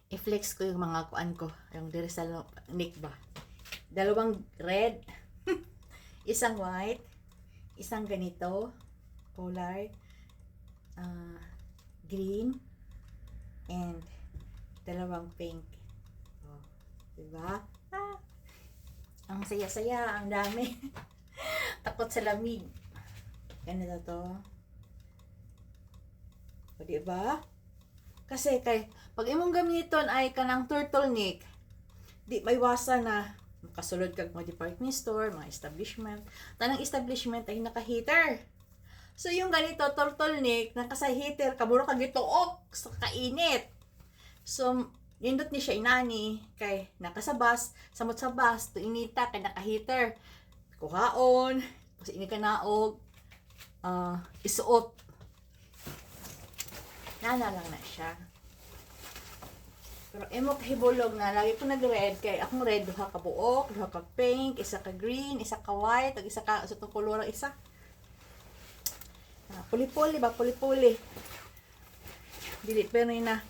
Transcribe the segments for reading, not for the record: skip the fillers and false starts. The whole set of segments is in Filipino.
i-flex ko yung mga kuan ko, yung dire sa neck ba. Dalawang red, isang white, isang ganito, polar, green, and dalawang pink. Oh, diba? Ang saya-saya, ang dami. Takot sa lamig. Ganito to. O, diba? Kasi pag imong gamiton ay kanang turtleneck, di maiwasan na makasulod kag mga department store, mga establishment. Tanang establishment ay naka-heater. So yung ganito turtleneck, nakasa heater, kaburo kag gituok sa kainit. So nindot ni siya inani kay nakasabas, samot sa bus, to inita kay naka-heater. Kuhaon, kasi ini ka naog, isuot. Nana lang na siya. Pero emo kahibulog na lagi ko nag-red kay akong red duha ka buok, duha ka pink, isa ka green, isa ka white, ug isa ka sa tong kolor isa. Puli-puli ba puli-puli. Dili pero na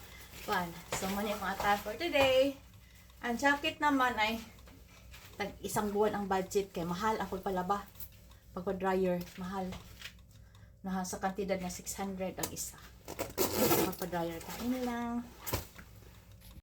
kuan. So mo ni akong attire for today. Ang jacket naman ay tag isang buwan ang budget kay mahal ako palaba. Pagpa-dryer mahal. Nasa kantidad na 600 ang isa. Pagpa-dryer ka lang.